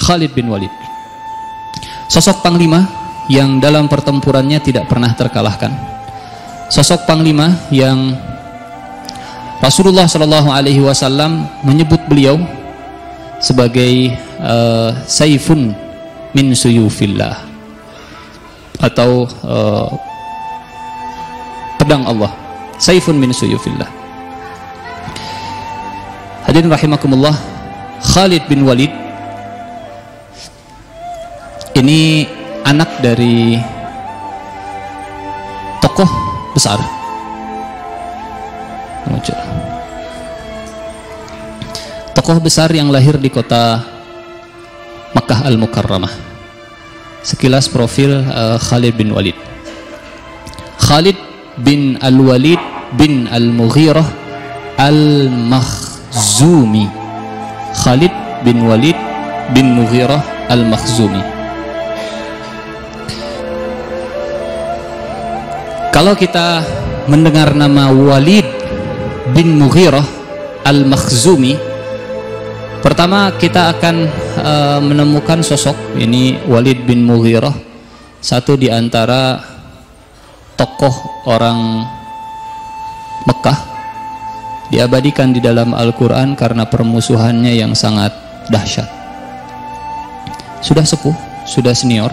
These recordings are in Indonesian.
Khalid bin Walid, sosok panglima yang dalam pertempurannya tidak pernah terkalahkan, sosok panglima yang Rasulullah SAW menyebut beliau sebagai saifun min suyufillah, atau pedang Allah, saifun min suyufillah. Hadirin rahimakumullah, Khalid bin Walid ini anak dari tokoh besar, tokoh besar yang lahir di kota Makkah Al-Mukarramah. Sekilas profil Khalid bin Walid. Khalid bin Al-Walid bin Al-Mughirah Al-Makhzumi. Khalid bin Walid bin Mughirah Al-Makhzumi. Kalau kita mendengar nama Walid bin Mughirah Al-Makhzumi, pertama kita akan menemukan sosok ini Walid bin Mughirah, satu di antara tokoh orang Mekah, diabadikan di dalam Al-Quran karena permusuhannya yang sangat dahsyat. Sudah sepuh, sudah senior,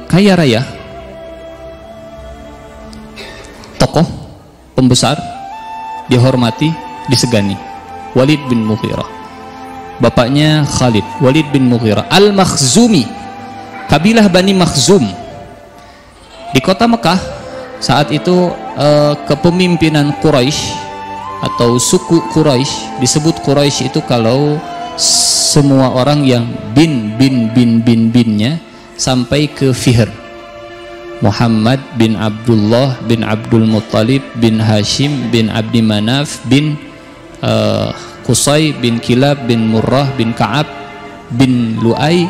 kaya raya, tokoh, pembesar, dihormati, disegani. Walid bin Mughirah, bapaknya Khalid, Walid bin Mughirah Al-Makhzumi, kabilah Bani Makhzum. Di kota Mekah saat itu kepemimpinan Quraisy atau suku Quraisy, disebut Quraisy itu kalau semua orang yang binnya sampai ke Fihr. Muhammad bin Abdullah bin Abdul Muttalib bin Hashim bin Abdi Manaf bin Qusay bin Kilab bin Murrah bin Ka'ab bin Lu'ay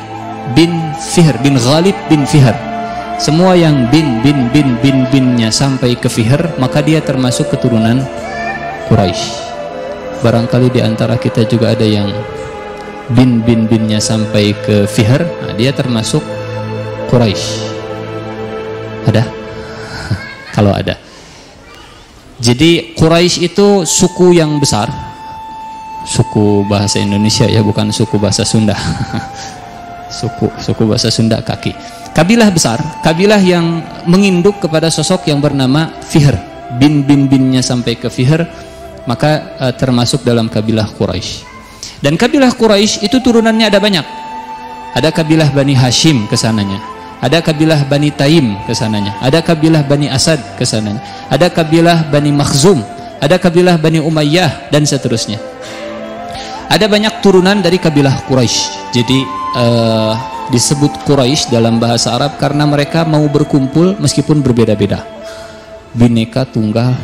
bin Fihr bin Ghalib bin Fihr. Semua yang binnya sampai ke Fihr, maka dia termasuk keturunan Quraisy. Barangkali di antara kita juga ada yang binnya sampai ke Fihr, nah dia termasuk Quraisy. Ada? Kalau ada. Jadi Quraisy itu suku yang besar, suku bahasa Indonesia ya, bukan suku bahasa Sunda. suku bahasa Sunda kaki. Kabilah besar, kabilah yang menginduk kepada sosok yang bernama Fihr. Binnya sampai ke Fihr, maka termasuk dalam kabilah Quraisy. Dan kabilah Quraisy itu turunannya ada banyak. Ada kabilah Bani Hashim kesananya, ada kabilah Bani Taim kesananya, ada kabilah Bani Asad kesananya, ada kabilah Bani Makhzum, ada kabilah Bani Umayyah, dan seterusnya. Ada banyak turunan dari kabilah Quraisy. Jadi disebut Quraisy dalam bahasa Arab karena mereka mau berkumpul meskipun berbeda-beda. Bineka Tunggal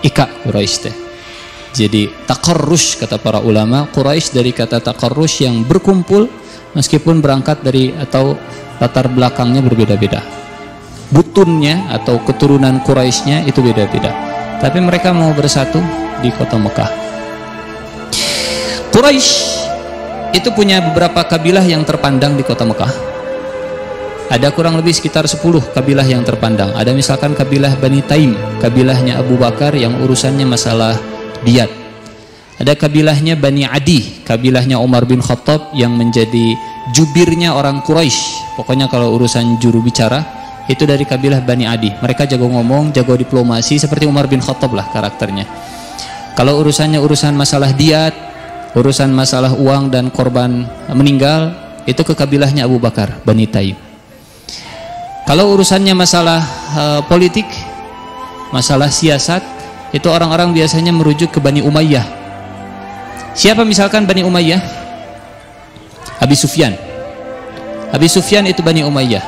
Ika Quraisy teh. Jadi taqarrush kata para ulama, Quraisy dari kata taqarrush yang berkumpul meskipun berangkat dari atau latar belakangnya berbeda-beda. Butunnya atau keturunan Quraisynya itu beda-beda. Tapi mereka mau bersatu di kota Mekah. Quraisy itu punya beberapa kabilah yang terpandang di kota Mekah. Ada kurang lebih sekitar 10 kabilah yang terpandang. Ada misalkan kabilah Bani Taim, kabilahnya Abu Bakar yang urusannya masalah diat. Ada kabilahnya Bani Adi, kabilahnya Umar bin Khattab yang menjadi jubirnya orang Quraisy. Pokoknya kalau urusan juru bicara itu dari kabilah Bani Adi. Mereka jago ngomong, jago diplomasi, seperti Umar bin Khattab lah karakternya. Kalau urusannya urusan masalah diat, urusan masalah uang dan korban meninggal, itu ke kabilahnya Abu Bakar, Bani Taim. Kalau urusannya masalah politik, masalah siasat, itu orang-orang biasanya merujuk ke Bani Umayyah. Siapa misalkan Bani Umayyah? Abi Sufyan. Abi Sufyan itu Bani Umayyah.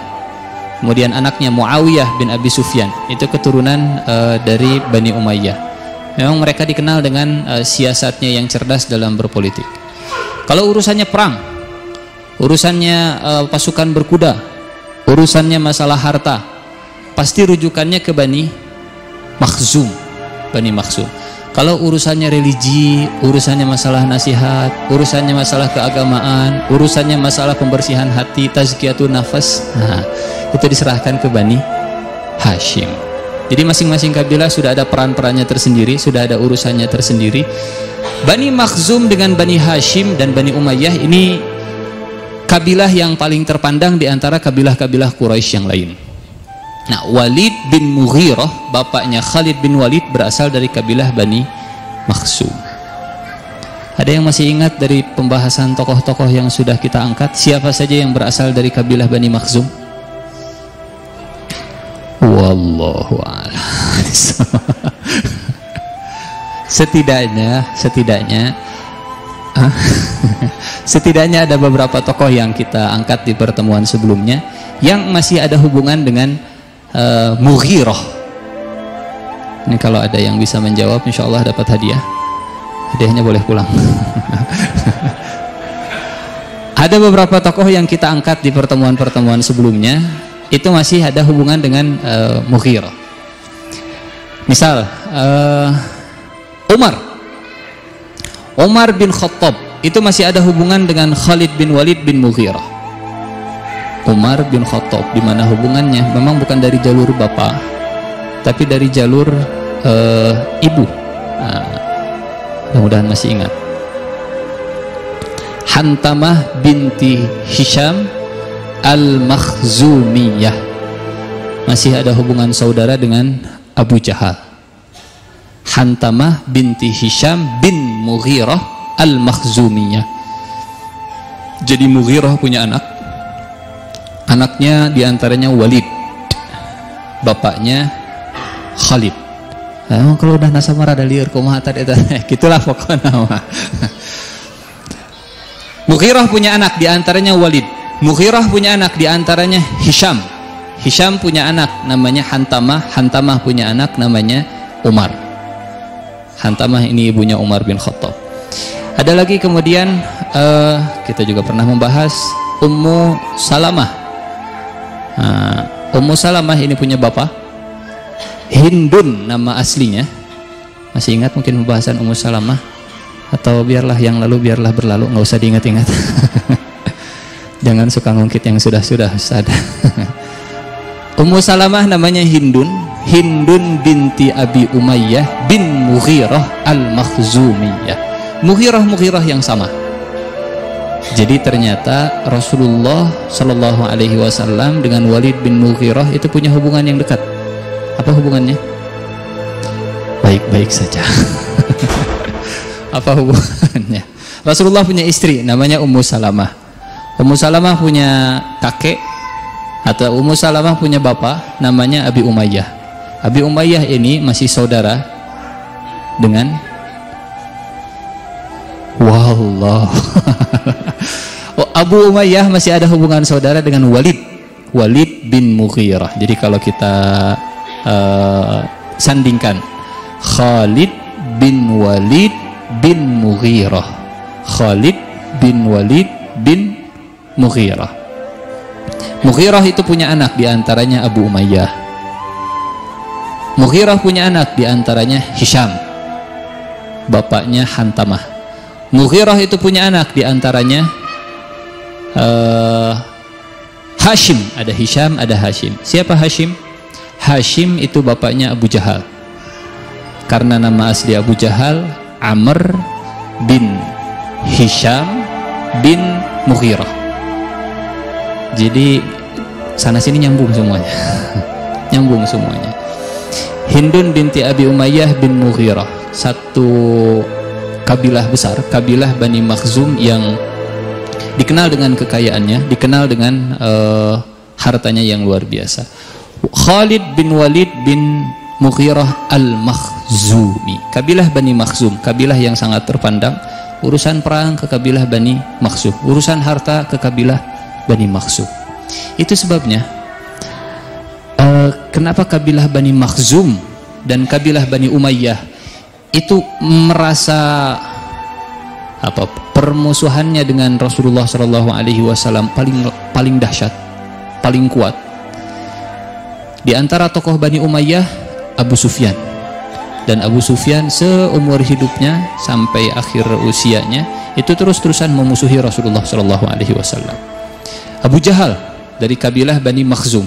Kemudian anaknya Muawiyah bin Abi Sufyan, itu keturunan dari Bani Umayyah. Memang mereka dikenal dengan siasatnya yang cerdas dalam berpolitik. Kalau urusannya perang, urusannya pasukan berkuda, urusannya masalah harta, pasti rujukannya ke Bani Makhzum. Bani Makhzum. Kalau urusannya religi, urusannya masalah nasihat, urusannya masalah keagamaan, urusannya masalah pembersihan hati, tazkiyatun nafas, nah, itu diserahkan ke Bani Hashim. Jadi masing-masing kabilah sudah ada peran-perannya tersendiri, sudah ada urusannya tersendiri. Bani Makhzum dengan Bani Hashim dan Bani Umayyah ini kabilah yang paling terpandang di antara kabilah-kabilah Quraisy yang lain. Nah, Walid bin Mughirah, bapaknya Khalid bin Walid, berasal dari kabilah Bani Makhzum. Ada yang masih ingat dari pembahasan tokoh-tokoh yang sudah kita angkat, siapa saja yang berasal dari kabilah Bani Makhzum? Wallahu a'lam. Setidaknya ada beberapa tokoh yang kita angkat di pertemuan sebelumnya yang masih ada hubungan dengan Mughirah. Ini kalau ada yang bisa menjawab, insya Allah dapat hadiah. Hadiahnya boleh pulang. Ada beberapa tokoh yang kita angkat di pertemuan-pertemuan sebelumnya, itu masih ada hubungan dengan Mughirah. Misal Umar bin Khattab itu masih ada hubungan dengan Khalid bin Walid bin Mughirah. Umar bin Khattab, di mana hubungannya memang bukan dari jalur bapak, tapi dari jalur ibu. Nah, mudah-mudahan masih ingat. Hantamah binti Hisham al-Makhzumiyah, masih ada hubungan saudara dengan Abu Jahal. Hantamah binti Hisham bin Mughirah al-Makhzumiyah. Jadi Mughirah punya anak. Anaknya diantaranya Walid, bapaknya Khalid. Nah, kalau udah nasamar ada liur kumaha tadi itu, gitulah pokoknya nama. Mughirah punya anak diantaranya Walid. Mughirah punya anak diantaranya Hisham. Hisham punya anak namanya Hantamah. Hantamah punya anak namanya Umar. Hantamah ini ibunya Umar bin Khattab. Ada lagi kemudian kita juga pernah membahas Ummu Salamah. Ummu Salamah ini punya bapak Hindun nama aslinya. Masih ingat mungkin pembahasan Ummu Salamah? Atau biarlah yang lalu biarlah berlalu, nggak usah diingat-ingat. Jangan suka ngungkit yang sudah-sudah, Ustaz. Ummu Salamah namanya Hindun binti Abi Umayyah bin Mughirah al-Makhzumiyah. Mughirah yang sama. Jadi ternyata Rasulullah Shallallahu Alaihi Wasallam dengan Walid bin Mughirah itu punya hubungan yang dekat. Apa hubungannya? Baik-baik saja. Apa hubungannya? Rasulullah punya istri namanya Ummu Salamah. Ummu Salamah punya kakek atau Ummu Salamah punya bapak namanya Abi Umayyah. Abi Umayyah ini masih saudara dengan Abu Umayyah masih ada hubungan saudara dengan Walid bin Mughirah. Jadi kalau kita sandingkan Khalid bin Walid bin Mughirah, Khalid bin Walid bin Mughirah. Mughirah itu punya anak diantaranya Abu Umayyah. Mughirah punya anak diantaranya Hisham, bapaknya Hantamah. Mughirah itu punya anak diantaranya Hashim, ada Hisham, ada Hashim. Siapa Hashim? Hashim itu bapaknya Abu Jahal. Karena nama asli Abu Jahal Amr bin Hisham bin Mughirah. Jadi sana sini nyambung semuanya. Nyambung semuanya. Hindun binti Abi Umayyah bin Mughirah, satu kabilah besar, kabilah Bani Makhzum yang dikenal dengan kekayaannya, dikenal dengan hartanya yang luar biasa. Khalid bin Walid bin Mughirah al-Makhzumi, kabilah Bani Makhzum, kabilah yang sangat terpandang. Urusan perang ke kabilah Bani Makhzum, urusan harta ke kabilah Bani Makhzum. Itu sebabnya kenapa kabilah Bani Makhzum dan kabilah Bani Umayyah itu merasa permusuhannya dengan Rasulullah Shallallahu Alaihi Wasallam paling dahsyat, paling kuat. Di antara tokoh Bani Umayyah Abu Sufyan. Dan Abu Sufyan seumur hidupnya sampai akhir usianya itu terus-terusan memusuhi Rasulullah SAW. Abu Jahal dari kabilah Bani Makhzum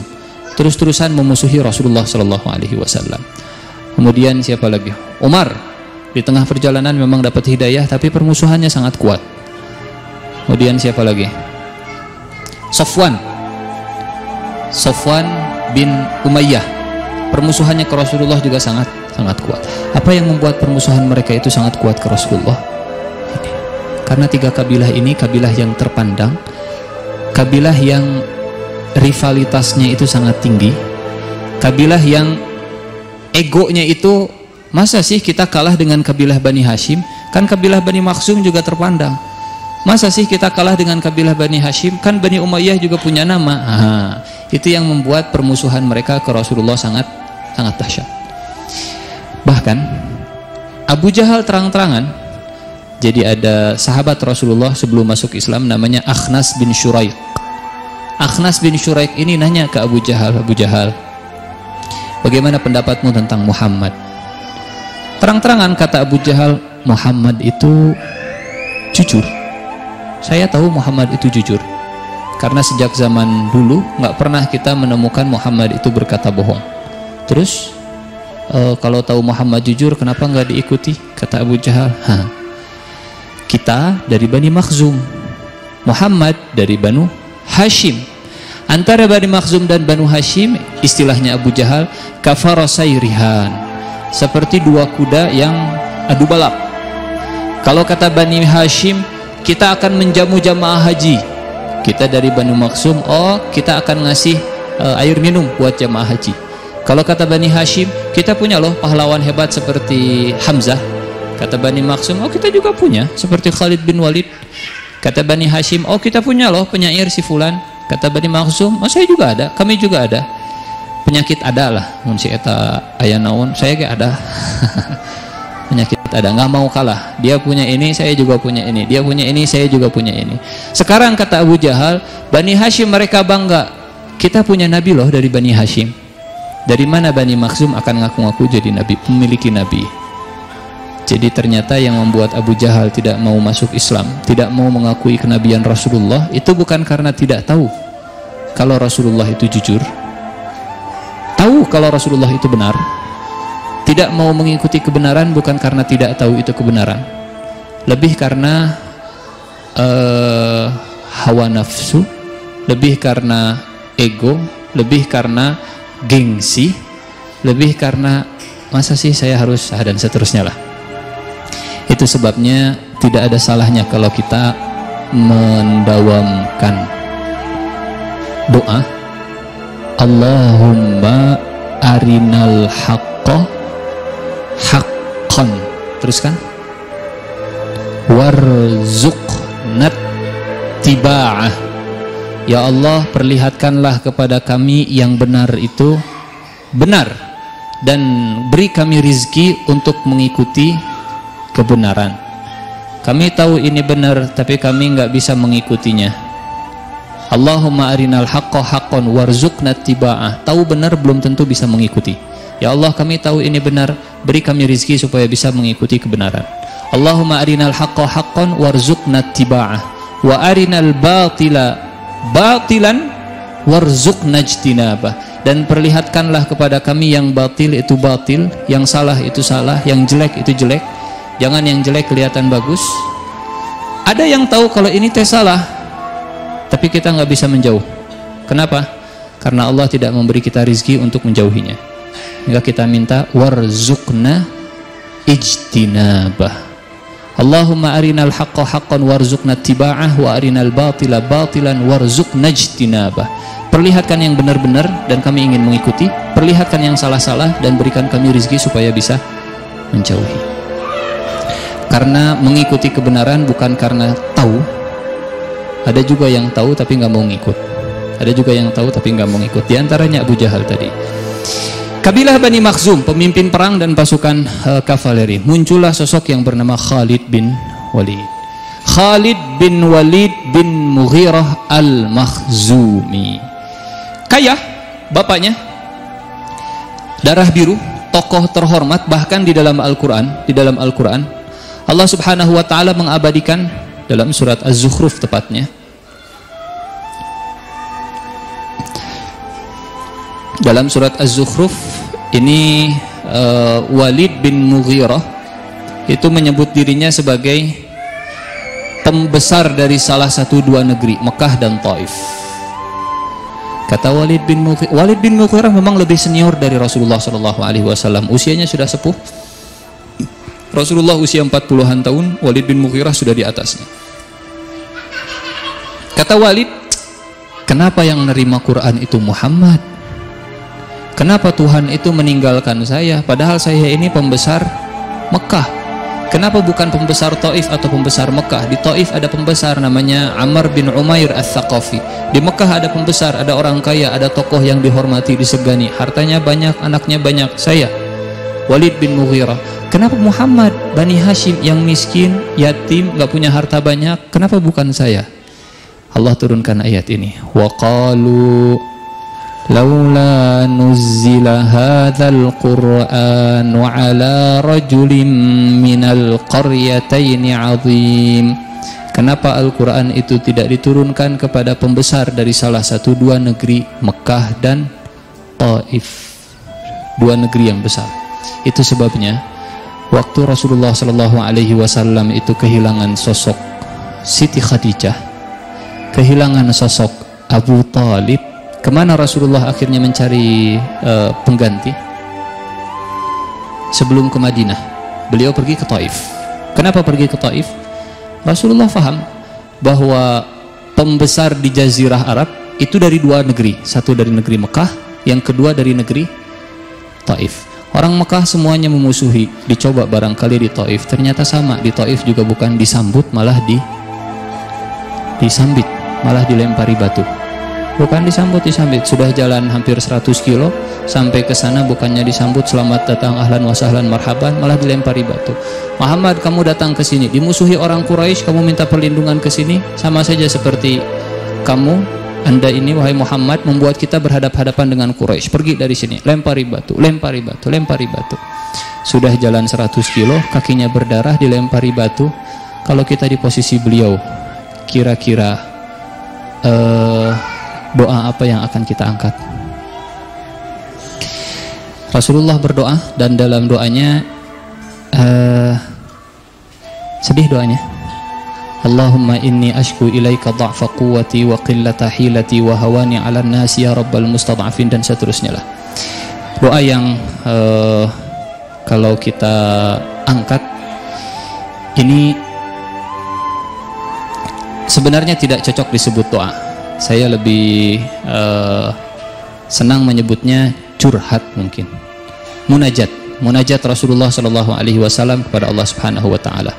terus-terusan memusuhi Rasulullah SAW. Kemudian siapa lagi? Umar di tengah perjalanan memang dapat hidayah, tapi permusuhannya sangat kuat. Kemudian siapa lagi? Sofwan bin Umayyah, permusuhannya ke Rasulullah juga sangat kuat. Apa yang membuat permusuhan mereka itu sangat kuat ke Rasulullah? Ini. Karena tiga kabilah ini kabilah yang terpandang, kabilah yang rivalitasnya itu sangat tinggi, kabilah yang egonya itu, masa sih kita kalah dengan kabilah Bani Hashim? Kan kabilah Bani Makhzum juga terpandang. Masa sih kita kalah dengan kabilah Bani Hashim? Kan Bani Umayyah juga punya nama. Itu yang membuat permusuhan mereka ke Rasulullah sangat dahsyat. Bahkan Abu Jahal terang-terangan, jadi ada sahabat Rasulullah sebelum masuk Islam namanya Akhnas bin Syuraik. Akhnas bin Syuraik ini nanya ke Abu Jahal, Abu Jahal, bagaimana pendapatmu tentang Muhammad? Terang-terangan kata Abu Jahal, Muhammad itu jujur. Saya tahu Muhammad itu jujur, karena sejak zaman dulu nggak pernah kita menemukan Muhammad itu berkata bohong. Terus kalau tahu Muhammad jujur, kenapa nggak diikuti? Kata Abu Jahal, kita dari Bani Makhzum, Muhammad dari Banu Hashim. Antara Bani Makhzum dan Banu Hashim, istilahnya Abu Jahal, kafarasayrihan, seperti dua kuda yang adu balap. Kalau kata Bani Hashim, kita akan menjamu jamaah haji. Kita dari Bani Makhzum, kita akan ngasih air minum buat jamaah haji. Kalau kata Bani Hashim, kita punya loh pahlawan hebat seperti Hamzah. Kata Bani Makhzum, kita juga punya seperti Khalid bin Walid. Kata Bani Hashim, kita punya loh penyair si fulan. Kata Bani Makhzum, saya juga ada, kami juga ada. Penyakit ada lah, mun si eta aya naon, saya ge ada. Penyakit ada, nggak mau kalah. Dia punya ini, saya juga punya ini. Dia punya ini, saya juga punya ini. Sekarang kata Abu Jahal, Bani Hashim mereka bangga, kita punya nabi loh dari Bani Hashim. Dari mana Bani Makhzum akan ngaku-ngaku jadi nabi, memiliki nabi? Jadi ternyata yang membuat Abu Jahal tidak mau masuk Islam, tidak mau mengakui kenabian Rasulullah, itu bukan karena tidak tahu kalau Rasulullah itu jujur, tahu kalau Rasulullah itu benar. Tidak mau mengikuti kebenaran bukan karena tidak tahu itu kebenaran, lebih karena hawa nafsu, lebih karena ego, lebih karena gengsi, lebih karena masa sih saya harus dan seterusnya lah. Itu sebabnya tidak ada salahnya kalau kita mendawamkan doa Allahumma arinal haqqa haqqan, teruskan, warzuqnat tiba'ah, ya Allah perlihatkanlah kepada kami yang benar itu benar, dan beri kami rizki untuk mengikuti kebenaran. Kami tahu ini benar, tapi kami nggak bisa mengikutinya. Allahumma arinal haqqa haqqan warzuqnat tiba'ah. Tahu benar belum tentu bisa mengikuti. Ya Allah, kami tahu ini benar, beri kami rizki supaya bisa mengikuti kebenaran. Allahumma arinal haqqa haqqan warzuqnat tiba'ah wa arinal batila batilan warzuqna ijtinabah. Dan perlihatkanlah kepada kami yang batil itu batil, yang salah itu salah, yang jelek itu jelek. Jangan yang jelek kelihatan bagus. Ada yang tahu kalau ini teh salah, tapi kita nggak bisa menjauh. Kenapa? Karena Allah tidak memberi kita rizki untuk menjauhinya. Maka kita minta warzuqna ijtinabah. Allahumma arinal haqqa haqqan warzuqna tiba'ah wa arinal batila batilan warzuqna ijtinabah. Perlihatkan yang benar-benar dan kami ingin mengikuti, perlihatkan yang salah-salah dan berikan kami rizki supaya bisa menjauhi. Karena mengikuti kebenaran bukan karena tahu. Ada juga yang tahu tapi nggak mau ngikut. Ada juga yang tahu tapi nggak mau ngikut. Di antaranya Abu Jahal tadi. Kabilah Bani Makhzum, pemimpin perang dan pasukan kavaleri. Muncullah sosok yang bernama Khalid bin Walid. Khalid bin Walid bin Mughirah al-Makhzumi. Kaya bapaknya, darah biru, tokoh terhormat, bahkan di dalam Al-Quran, Allah Subhanahu wa Ta'ala mengabadikan dalam surat Az-Zukhruf tepatnya. Dalam surat Az-Zukhruf ini Walid bin Mughirah itu menyebut dirinya sebagai pembesar dari salah satu dua negeri, Mekah dan Taif. Kata Walid bin Mughirah memang lebih senior dari Rasulullah SAW. Usianya sudah sepuh. Rasulullah usia 40-an tahun, Walid bin Mughirah sudah di atasnya. Kata Walid, kenapa yang menerima Quran itu Muhammad? Kenapa Tuhan itu meninggalkan saya? Padahal saya ini pembesar Mekah. Kenapa bukan pembesar Taif atau pembesar Mekah? Di Taif ada pembesar namanya Ammar bin Umair Ats-Tsaqafi. Di Mekah ada pembesar, ada orang kaya, ada tokoh yang dihormati, disegani. Hartanya banyak, anaknya banyak. Saya, Walid bin Mughirah. Kenapa Muhammad, Bani Hashim yang miskin, yatim, gak punya harta banyak? Kenapa bukan saya? Allah turunkan ayat ini. Wa qalu laula nuzzila hadzal qur'anu ala rajulin minal qaryataini 'azim. Kenapa Al-Quran itu tidak diturunkan kepada pembesar dari salah satu dua negeri, Mekah dan Taif, dua negeri yang besar. Itu sebabnya waktu Rasulullah SAW itu kehilangan sosok Siti Khadijah, kehilangan sosok Abu Talib, kemana Rasulullah akhirnya mencari pengganti? Sebelum ke Madinah, beliau pergi ke Taif. Kenapa pergi ke Taif? Rasulullah faham bahwa pembesar di Jazirah Arab itu dari dua negeri, satu dari negeri Mekah, yang kedua dari negeri Taif. Orang Mekah semuanya memusuhi, dicoba barangkali di Taif, ternyata sama, di Taif juga bukan disambut, malah disambit, malah dilempari batu. Bukan disambut, sudah jalan hampir 100 kilo sampai ke sana, bukannya disambut selamat datang, ahlan wa sahlan, marhaban, malah dilempari batu. Muhammad, kamu datang ke sini, dimusuhi orang Quraisy, kamu minta perlindungan ke sini, sama saja seperti kamu, Anda ini wahai Muhammad membuat kita berhadap-hadapan dengan Quraisy. Pergi dari sini, lempari batu, lempari batu, lempari batu. Sudah jalan 100 kilo, kakinya berdarah, dilempari batu. Kalau kita di posisi beliau, kira-kira doa apa yang akan kita angkat? Rasulullah berdoa, dan dalam doanya sedih doanya. Allahumma inni ashku ilaika dha'fa quwwati wa qillata hilati wa hawani 'alan nas ya rabbal mustad'afin, dan seterusnya lah. Doa yang kalau kita angkat ini sebenarnya tidak cocok disebut doa. Saya lebih senang menyebutnya curhat, mungkin munajat Rasulullah SAW kepada Allah Subhanahu wa Ta'ala.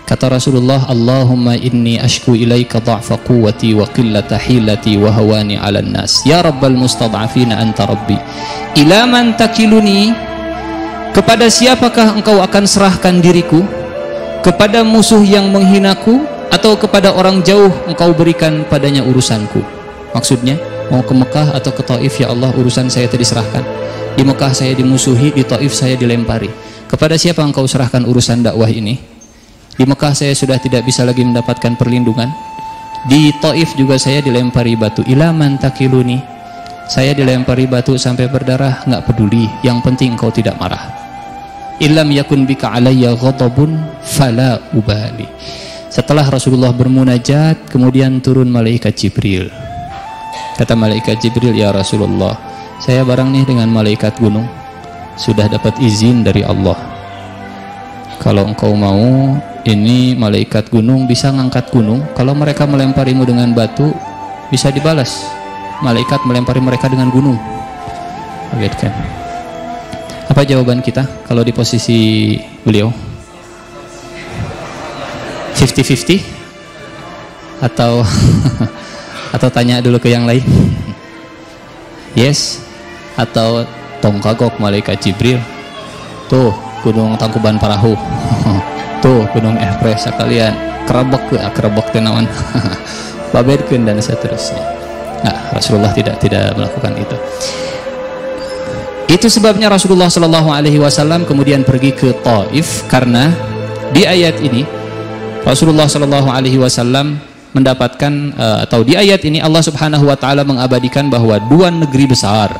Kata Rasulullah, Allahumma inni ashku ilaika dha'fa quwwati wa qillata hilati wa hawani 'alan nas ya rabbal mustad'afina anta rabbi ila man takiluni. Kepada siapakah engkau akan serahkan diriku? Kepada musuh yang menghinaku, atau kepada orang jauh engkau berikan padanya urusanku? Maksudnya mau ke Mekah atau ke Taif, ya Allah urusan saya tadi serahkan. Di Mekah saya dimusuhi, di Taif saya dilempari. Kepada siapa engkau serahkan urusan dakwah ini? Di Mekah saya sudah tidak bisa lagi mendapatkan perlindungan, di Taif juga saya dilempari batu. Ila man takiluni, saya dilempari batu sampai berdarah, nggak peduli, yang penting engkau tidak marah. Illam yakun bika alayya ghadabun fala ubali. Setelah Rasulullah bermunajat, kemudian turun malaikat Jibril. Kata malaikat Jibril, ya Rasulullah, saya barang nih dengan malaikat gunung, sudah dapat izin dari Allah. Kalau engkau mau, ini malaikat gunung bisa ngangkat gunung. Kalau mereka melemparimu dengan batu, bisa dibalas. Malaikat melempari mereka dengan gunung. Lihat kan? Apa jawaban kita kalau di posisi beliau? 50-50? Atau atau tanya dulu ke yang lain? Yes? Atau tong kagok malaikat Jibril? Tuh gunung Tangkuban Parahu. Tuh gunung Everest sekalian kerebek tenawan babedkeun dan seterusnya. Nah, Rasulullah tidak melakukan itu. Itu sebabnya Rasulullah Shallallahu Alaihi Wasallam kemudian pergi ke Taif, karena di ayat ini Rasulullah Shallallahu Alaihi Wasallam mendapatkan atau di ayat ini Allah Subhanahu Wa Taala mengabadikan bahwa dua negeri besar,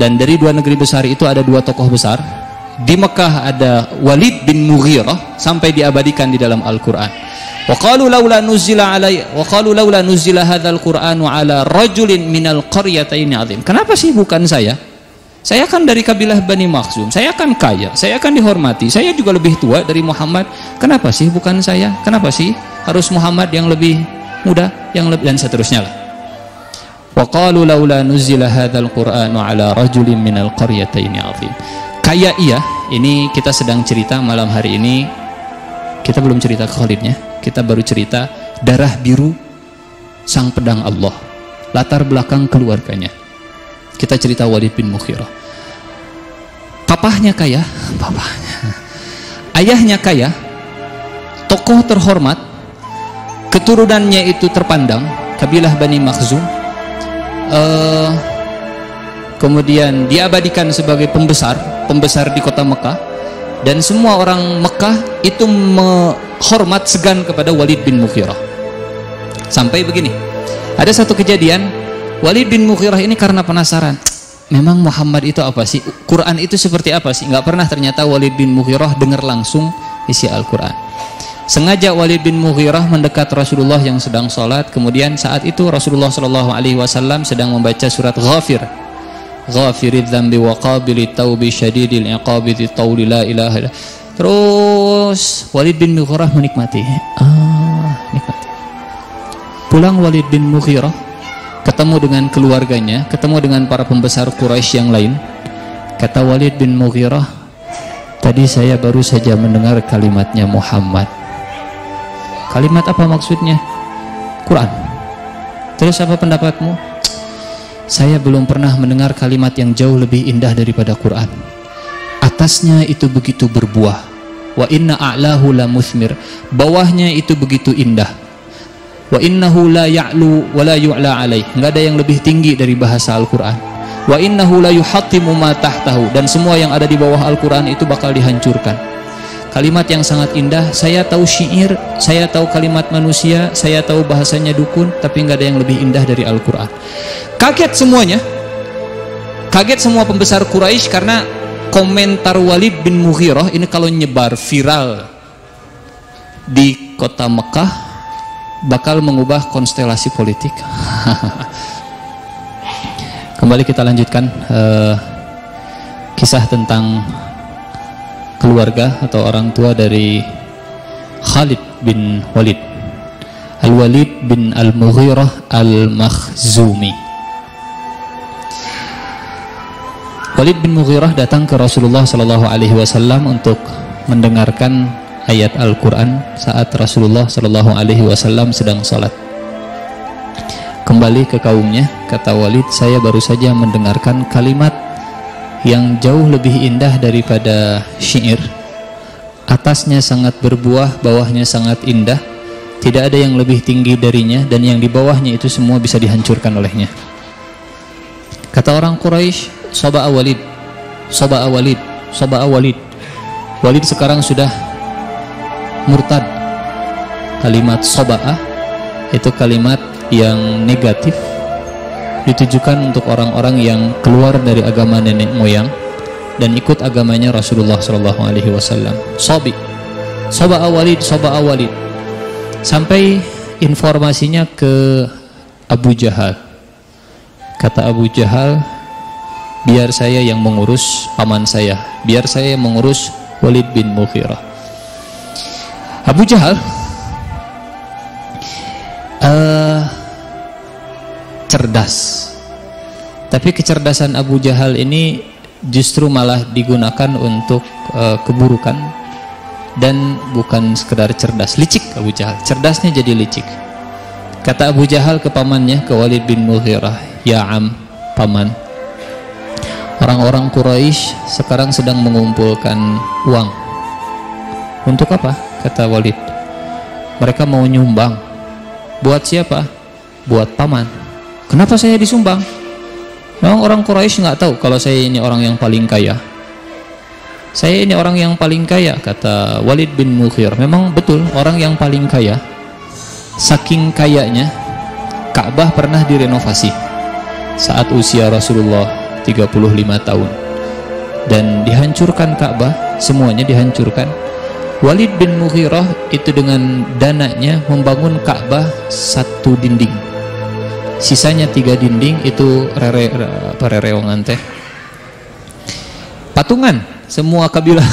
dan dari dua negeri besar itu ada dua tokoh besar. Di Mekah ada Walid bin Mughirah sampai diabadikan di dalam Al-Quran. Wa qalu laula nuzila hadzal Qur'anu ala rajulin minal qaryataini 'adzim. Kenapa sih bukan saya? Saya kan dari kabilah Bani Makhzum, saya kan kaya, saya kan dihormati, saya juga lebih tua dari Muhammad. Kenapa sih bukan saya? Kenapa sih harus Muhammad yang lebih muda, yang lebih, dan seterusnya lah. Wa qalu laula nuzila hadzal Qur'anu ala rajulin minal qaryataini 'adzim. Kaya iya, ini kita sedang cerita malam hari ini. Kita belum cerita ke Khalidnya, kita baru cerita darah biru sang pedang Allah, latar belakang keluarganya. Kita cerita Walid bin Mughirah. Papahnya kaya, ayahnya kaya, tokoh terhormat, keturunannya itu terpandang, kabilah Bani Makhzum, kemudian diabadikan sebagai pembesar di kota Mekah, dan semua orang Mekah itu menghormat segan kepada Walid bin Mughirah. Sampai begini, ada satu kejadian, Walid bin Mughirah ini karena penasaran, memang Muhammad itu apa sih, Quran itu seperti apa sih, nggak pernah ternyata Walid bin Mughirah dengar langsung isi Al-Quran. Sengaja Walid bin Mughirah mendekat Rasulullah yang sedang sholat, kemudian saat itu Rasulullah SAW sedang membaca surat Ghafir, Ghafirid dzambi wa qabilit taubi syadidil iqabi dzit tauli la ilaha illa. Terus Walid bin Mughirah menikmati, nikmati. Pulang Walid bin Mughirah, ketemu dengan keluarganya, ketemu dengan para pembesar Quraisy yang lain. Kata Walid bin Mughirah, tadi saya baru saja mendengar kalimatnya Muhammad. Kalimat apa maksudnya? Quran. Terus apa pendapatmu? Saya belum pernah mendengar kalimat yang jauh lebih indah daripada Quran. Atasnya itu begitu berbuah, wa inna a'lahu la muthmir, bawahnya itu begitu indah, wa innahu la ya'lu wa la yu'la alaih, nggak ada yang lebih tinggi dari bahasa Al-Quran. Wa innahu la yuhattimu ma tahtahu, dan semua yang ada di bawah Al-Quran itu bakal dihancurkan. Kalimat yang sangat indah. Saya tahu syair, saya tahu kalimat manusia, saya tahu bahasanya dukun, tapi nggak ada yang lebih indah dari Al-Quran. Kaget semuanya, kaget semua pembesar Quraisy, karena komentar Walid bin Mughirah ini kalau nyebar viral di kota Mekah bakal mengubah konstelasi politik. Kembali kita lanjutkan kisah tentang keluarga atau orang tua dari Khalid bin Walid, Al-Walid bin Al-Mughirah Al-Makhzumi. Walid bin Mughirah datang ke Rasulullah Sallallahu Alaihi Wasallam untuk mendengarkan ayat Al-Quran saat Rasulullah Sallallahu Alaihi Wasallam sedang sholat. Kembali ke kaumnya, kata Walid, saya baru saja mendengarkan kalimat yang jauh lebih indah daripada syair. Atasnya sangat berbuah, bawahnya sangat indah, tidak ada yang lebih tinggi darinya, dan yang di bawahnya itu semua bisa dihancurkan olehnya. Kata orang Quraisy, Saba'a Walid, Saba'a Walid, Saba'a Walid. Walid sekarang sudah murtad. Kalimat Saba'a itu kalimat yang negatif, ditujukan untuk orang-orang yang keluar dari agama nenek moyang dan ikut agamanya Rasulullah Sallallahu Alaihi Wasallam. Sabi, Saba'a Walid, Saba'a Walid, sampai informasinya ke Abu Jahal. Kata Abu Jahal, biar saya yang mengurus paman saya, biar saya yang mengurus Walid bin Mughirah. Abu Jahal cerdas, tapi kecerdasan Abu Jahal ini justru malah digunakan untuk keburukan, dan bukan sekedar cerdas, licik. Abu Jahal cerdasnya jadi licik. Kata Abu Jahal ke pamannya, ke Walid bin Mughirah, ya am, paman, orang-orang Quraisy sekarang sedang mengumpulkan uang. Untuk apa? Kata Walid, mereka mau nyumbang. Buat siapa? Buat paman. Kenapa saya disumbang? Memang orang Quraisy nggak tahu kalau saya ini orang yang paling kaya. Saya ini orang yang paling kaya, kata Walid bin Mughirah. Memang betul orang yang paling kaya. Saking kayanya, Ka'bah pernah direnovasi saat usia Rasulullah 35 tahun. Dan dihancurkan Ka'bah, semuanya dihancurkan. Walid bin Mughirah itu dengan dananya membangun Ka'bah 1 dinding. Sisanya 3 dinding itu rerewangan teh. Patungan semua kabilah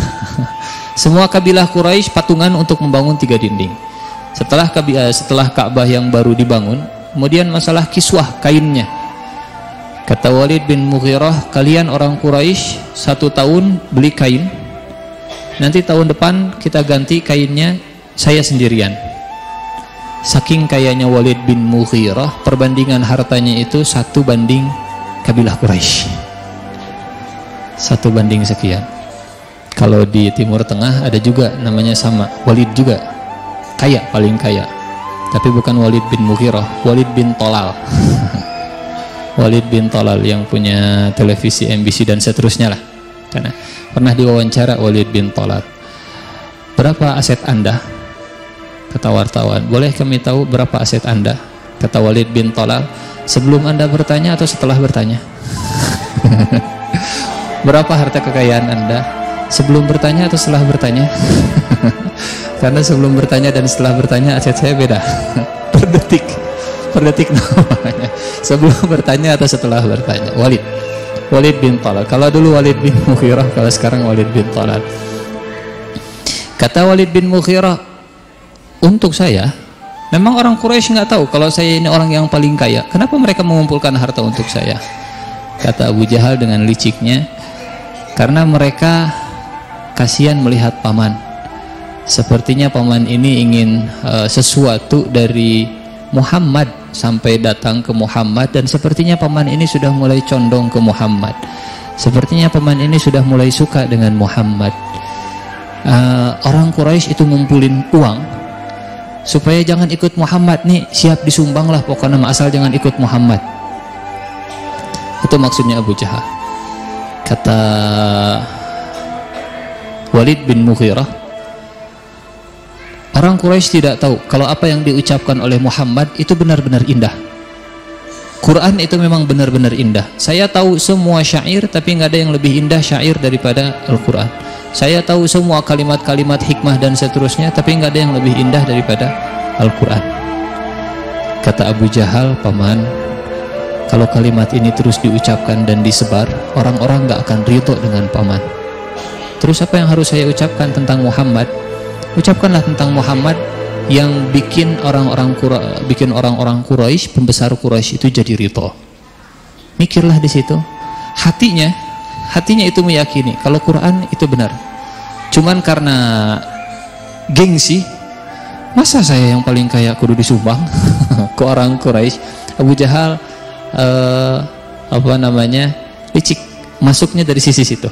semua kabilah Quraisy patungan untuk membangun 3 dinding. Setelah Ka'bah yang baru dibangun, kemudian masalah kiswah kainnya. Kata Walid bin Mughirah, kalian orang Quraisy 1 tahun beli kain, nanti tahun depan kita ganti kainnya saya sendirian. Saking kayanya Walid bin Mughirah, perbandingan hartanya itu 1 banding kabilah Quraisy. 1 banding sekian. Kalau di Timur Tengah ada juga namanya sama, Walid juga kaya, paling kaya, tapi bukan Walid bin Mughirah, Walid bin Tolal. Walid bin Tolal yang punya televisi MBC dan seterusnya lah. Karena pernah diwawancara Walid bin Tolal, berapa aset Anda? Kata wartawan, boleh kami tahu berapa aset Anda? Kata Walid bin Tolal, sebelum Anda bertanya atau setelah bertanya? Berapa harta kekayaan Anda? Sebelum bertanya atau setelah bertanya? Karena sebelum bertanya dan setelah bertanya aset saya beda. Per detik namanya. Sebelum bertanya atau setelah bertanya. Walid bin Tolal. Kalau dulu Walid bin Mughirah, kalau sekarang Walid bin Tolal. Kata Walid bin Mughirah, untuk saya, memang orang Quraisy nggak tahu kalau saya ini orang yang paling kaya. Kenapa mereka mengumpulkan harta untuk saya? Kata Abu Jahal dengan liciknya, karena mereka kasihan melihat paman. Sepertinya paman ini ingin sesuatu dari Muhammad sampai datang ke Muhammad, dan sepertinya paman ini sudah mulai condong ke Muhammad. Sepertinya paman ini sudah mulai suka dengan Muhammad. Orang Quraisy itu ngumpulin uang supaya jangan ikut Muhammad nih, siap disumbang lah pokoknya, asal jangan ikut Muhammad. Itu maksudnya Abu Jahal. Kata Walid bin Mughirah, orang Quraisy tidak tahu kalau apa yang diucapkan oleh Muhammad itu benar-benar indah. Quran itu memang benar-benar indah. Saya tahu semua syair, tapi nggak ada yang lebih indah syair daripada Al-Quran. Saya tahu semua kalimat-kalimat hikmah dan seterusnya, tapi nggak ada yang lebih indah daripada Al-Quran. Kata Abu Jahal, paman, kalau kalimat ini terus diucapkan dan disebar, orang-orang nggak akan ridho dengan paman. Terus apa yang harus saya ucapkan tentang Muhammad? Ucapkanlah tentang Muhammad yang bikin orang-orang Quraisy, pembesar Quraisy itu jadi ridho. Mikirlah di situ. Hatinya itu meyakini kalau Quran itu benar. Cuman karena gengsi, masa saya yang paling kaya kudu disumbang ke orang Quraisy? Abu Jahal licik, masuknya dari sisi situ.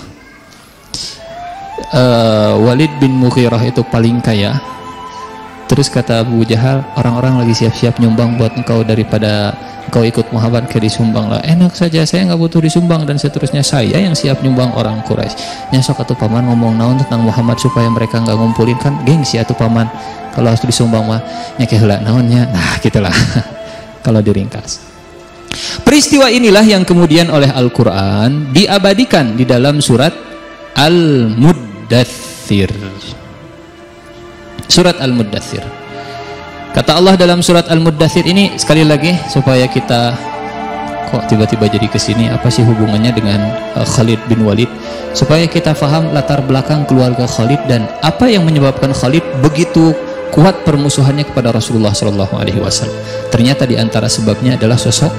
Walid bin Mughirah itu paling kaya. Terus kata Abu Jahal, orang-orang lagi siap-siap nyumbang buat engkau, daripada engkau ikut Muhammad ke disumbang lah. Enak saja, saya nggak butuh disumbang dan seterusnya, saya yang siap nyumbang orang Quraisy. Nyasok atau paman ngomong naon tentang Muhammad supaya mereka nggak ngumpulin, kan gengsi atau paman kalau harus disumbang mah nyakehla naonnya. Nah gitulah kalau diringkas. Peristiwa inilah yang kemudian oleh Al-Quran diabadikan di dalam surat Al-Muddathir. Surat Al-Muddathir. Kata Allah dalam surat Al-Muddathir ini, sekali lagi supaya kita, kok tiba-tiba jadi kesini, apa sih hubungannya dengan Khalid bin Walid, supaya kita faham latar belakang keluarga Khalid dan apa yang menyebabkan Khalid begitu kuat permusuhannya kepada Rasulullah SAW. Ternyata di antara sebabnya adalah sosok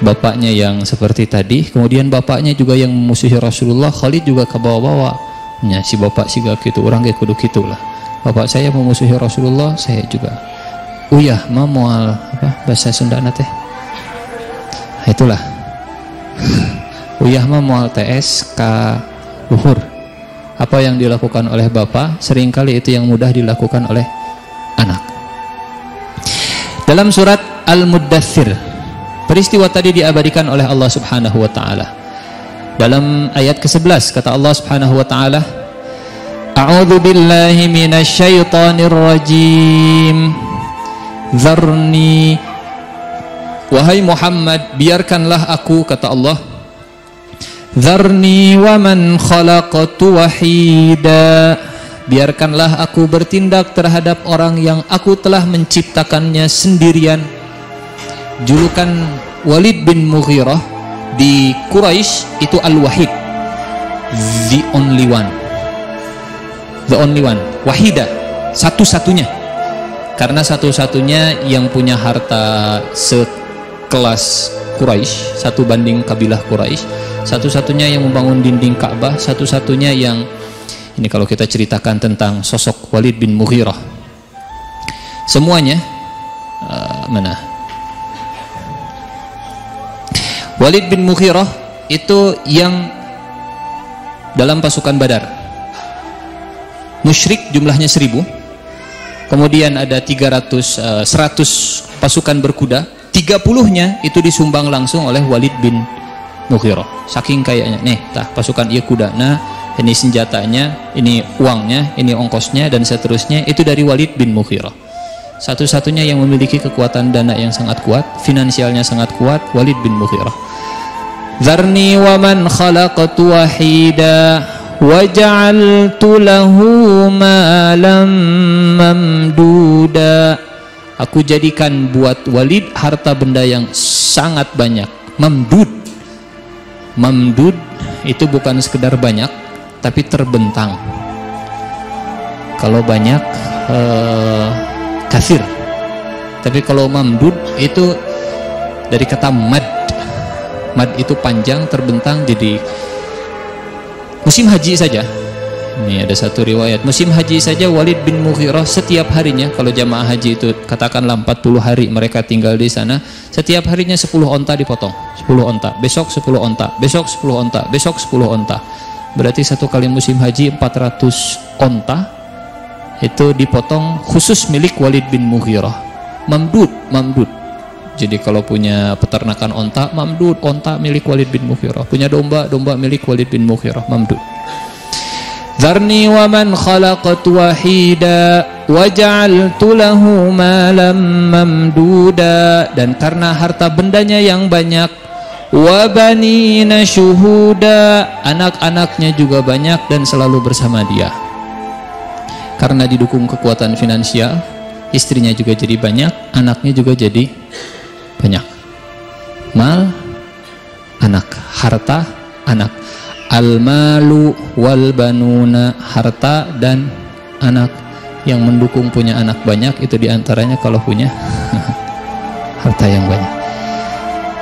bapaknya yang seperti tadi, kemudian bapaknya juga yang memusuhi Rasulullah. Khalid juga ke bawah-bawah. Ya, si bapak sih gak gitu, orang gak kudu gitu lah. Bapak saya memusuhi Rasulullah, saya juga. Uyah mah moal apa bahasa Sunda teh. Nah, itulah. Uyah mah moal TS ka luhur. Apa yang dilakukan oleh bapak, seringkali itu yang mudah dilakukan oleh anak. Dalam surat Al-Muddathir, Peristiwa tadi diabadikan oleh Allah Subhanahu wa taala. Dalam ayat ke-11 kata Allah Subhanahu wa taala, A'udzu billahi minasyaitonir rajim. Dzarni, wahai Muhammad, biarkanlah aku, kata Allah, dzarni wa man khalaqtu wahida, biarkanlah aku bertindak terhadap orang yang aku telah menciptakannya sendirian. Julukan Walid bin Mughirah di Quraisy itu Al-Wahid, the only one, wahida, satu-satunya. Karena satu-satunya yang punya harta sekelas Quraisy, satu banding kabilah Quraisy, satu-satunya yang membangun dinding Ka'bah, satu-satunya yang, ini kalau kita ceritakan tentang sosok Walid bin Mughirah, semuanya mana? Walid bin Mughirah itu yang dalam pasukan Badar, musyrik jumlahnya 1000. Kemudian ada 100 pasukan berkuda, 30-nya itu disumbang langsung oleh Walid bin Mughirah. Saking kayaknya, nih, tah pasukan iya kuda, nah ini senjatanya, ini uangnya, ini ongkosnya, dan seterusnya, itu dari Walid bin Mughirah. Satu-satunya yang memiliki kekuatan dana yang sangat kuat, finansialnya sangat kuat, Walid bin Mughirah. Dzarni wa man khalaqtu wahida waja'altu lahu malam mamduda. Aku jadikan buat Walid harta benda yang sangat banyak. Mamdud itu bukan sekedar banyak, tapi terbentang. Kalau banyak kathir, tapi kalau mamdud itu dari kata mad itu panjang, terbentang. Jadi musim haji saja, ini ada satu riwayat, musim haji saja Walid bin Mughirah setiap harinya, kalau jamaah haji itu katakanlah 40 hari mereka tinggal di sana, setiap harinya 10 onta dipotong, 10 onta, besok 10 onta, besok 10 onta, besok 10 onta. Berarti satu kali musim haji 400 onta itu dipotong khusus milik Walid bin Mughirah. Mamdud. Jadi kalau punya peternakan onta, mamdud, onta milik Walid bin Mughirah. Punya domba milik Walid bin Mughirah, mamdud. Dzarni wa man khalaqtu wahida waja'altu lahu malam mamduda, dan karena harta bendanya yang banyak, wa banina syuhuda, anak-anaknya juga banyak dan selalu bersama dia. Karena didukung kekuatan finansial, istrinya juga jadi banyak, anaknya juga jadi banyak. Mal, anak, harta, anak. Al-malu wal banuna, harta dan anak. Yang mendukung punya anak banyak itu diantaranya kalau punya harta yang banyak.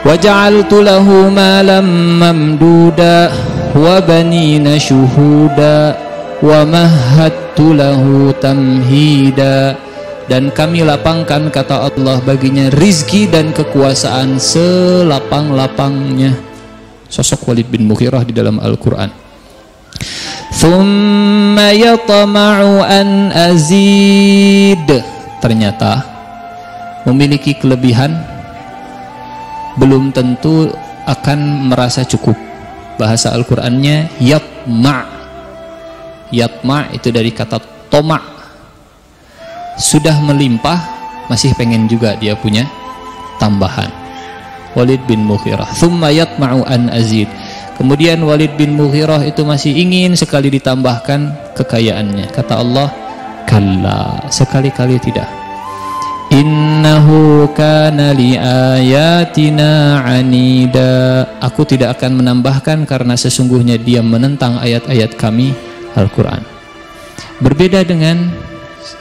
Waja'altu lahu malam mamduda wa banina syuhuda wa mahhattu lahu tamhida, dan kami lapangkan, kata Allah, baginya rizki dan kekuasaan selapang-lapangnya. Sosok Walid bin Mughirah di dalam Al-Quran. Thumma yatama'u an azid, ternyata memiliki kelebihan belum tentu akan merasa cukup. Bahasa Al-Qurannya yatma'. Yatma' itu dari kata toma'. Sudah melimpah, masih pengen juga dia punya tambahan. Walid bin Mughirah. Thumma yatma'u an azid. Kemudian Walid bin Mughirah itu masih ingin sekali ditambahkan kekayaannya. Kata Allah, kalla, sekali-kali tidak. Innahu kana li ayatina anida. Aku tidak akan menambahkan karena sesungguhnya dia menentang ayat-ayat kami, Al-Quran. Berbeda dengan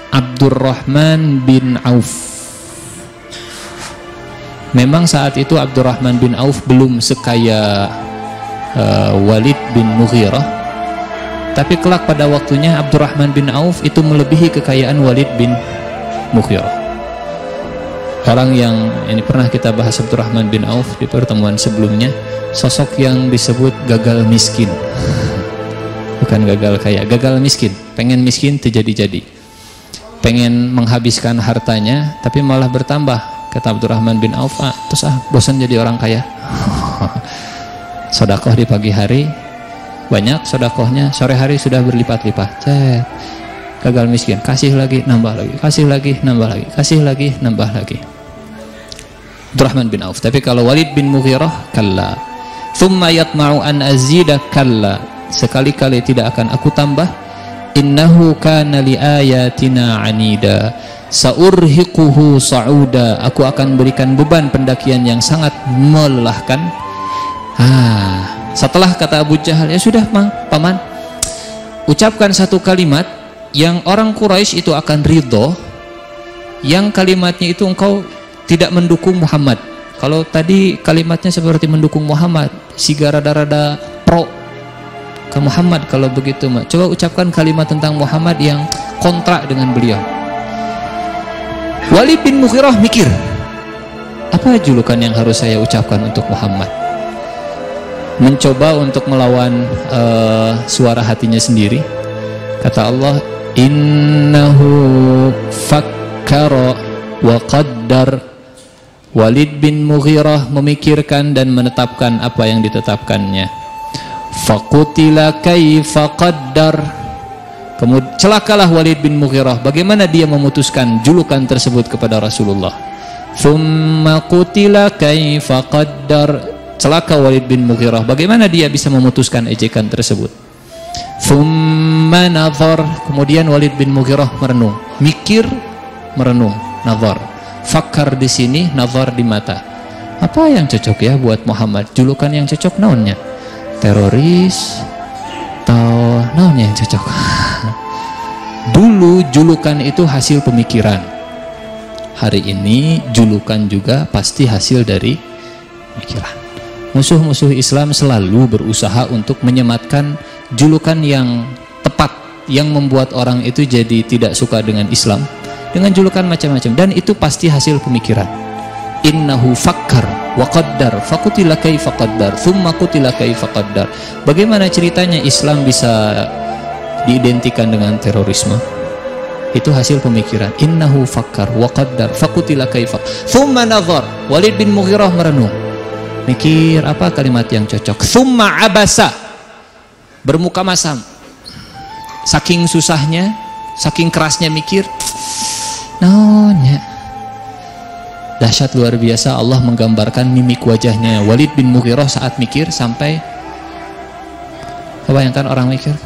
Abdurrahman bin Auf. Memang saat itu Abdurrahman bin Auf belum sekaya Walid bin Mughirah, tapi kelak pada waktunya Abdurrahman bin Auf itu melebihi kekayaan Walid bin Mughirah. Orang yang ini pernah kita bahas Abdurrahman bin Auf di pertemuan sebelumnya, sosok yang disebut gagal miskin. Bukan gagal kaya, gagal miskin. Pengen miskin terjadi-jadi, pengen menghabiskan hartanya tapi malah bertambah. Kata Abdurrahman bin Auf, terus bosan jadi orang kaya. Sodakoh di pagi hari banyak, sodakohnya sore hari sudah berlipat-lipat. Gagal miskin, kasih lagi, nambah lagi, kasih lagi, nambah lagi, kasih lagi, nambah lagi. Abdurrahman bin Auf. Tapi kalau Walid bin Mughirah, kalla. Thumma yatma'u an azida, kalla. Sekali-kali tidak akan aku tambah. Innahu kana li ayatina anida, saurhiquhu sa'uda. Aku akan berikan beban pendakian yang sangat melelahkan. Setelah kata Abu Jahal, ya sudah paman, ucapkan satu kalimat yang orang Quraisy itu akan ridho, yang kalimatnya itu engkau tidak mendukung Muhammad. Kalau tadi kalimatnya seperti mendukung Muhammad, siga rada-rada pro ke Muhammad. Kalau begitu, coba ucapkan kalimat tentang Muhammad yang kontra dengan beliau. Walid bin Mughirah mikir, apa julukan yang harus saya ucapkan untuk Muhammad? Mencoba untuk melawan suara hatinya sendiri. Kata Allah, innahu fakkara wa qaddar. Walid bin Mughirah memikirkan dan menetapkan apa yang ditetapkannya. Faqutila kaifa qaddar. Kemudian celakalah Walid bin Mughirah, bagaimana dia memutuskan julukan tersebut kepada Rasulullah. Thumma qutila kaifa qaddar. Celaka Walid bin Mughirah, bagaimana dia bisa memutuskan ejekan tersebut. Thumma nazar. Kemudian Walid bin Mughirah merenung, mikir, merenung, nazar. Fakar di sini, nazar di mata. Apa yang cocok ya buat Muhammad? Julukan yang cocok naonnya? Teroris atau naonnya yang cocok? Dulu julukan itu hasil pemikiran. Hari ini julukan juga pasti hasil dari pemikiran. Musuh-musuh Islam selalu berusaha untuk menyematkan julukan yang tepat, yang membuat orang itu jadi tidak suka dengan Islam, dengan julukan macam-macam, dan itu pasti hasil pemikiran. Innahu fakkar wa qaddar faqutila kaifa qaddar thumma qutila kaifa qaddar. Bagaimana ceritanya Islam bisa diidentikan dengan terorisme? Itu hasil pemikiran. Innahu fakkar wa qaddar faqutila kaifa thumma nazar. Walid bin Mughirah merenung, mikir apa kalimat yang cocok. Thumma abasa, bermuka masam. Saking susahnya, saking kerasnya mikir, dahsyat luar biasa. Allah menggambarkan mimik wajahnya Walid bin Mughirah saat mikir sampai, bayangkan orang mikir.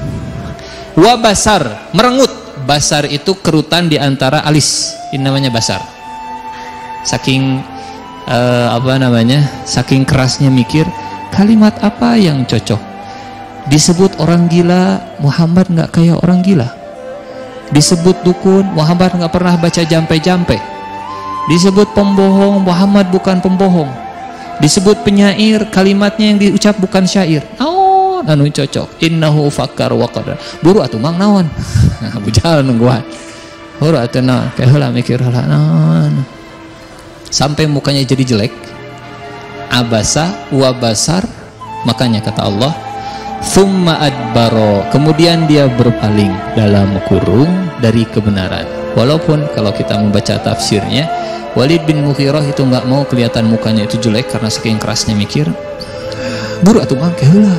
Wa basar, merengut. Basar itu kerutan di antara alis, ini namanya basar. Saking saking kerasnya mikir, kalimat apa yang cocok. Disebut orang gila, Muhammad nggak kayak orang gila. Disebut dukun, Muhammad nggak pernah baca jampe-jampe. Disebut pembohong, Muhammad bukan pembohong. Disebut penyair, kalimatnya yang diucap bukan syair. Anu cocok. Innahu fakkar wa qaddar. Buru atuh mang naon? Abu Jahal nungguan. Buru atuh naon? Kae heula mikir heula naon. Sampai mukanya jadi jelek. Abasa wa basar. Makanya kata Allah, thumma adbaro, kemudian dia berpaling dalam kurung dari kebenaran. Walaupun kalau kita membaca tafsirnya, Walid bin Mughirah itu nggak mau kelihatan mukanya itu jelek karena saking kerasnya mikir. Buru atuh mah keheula.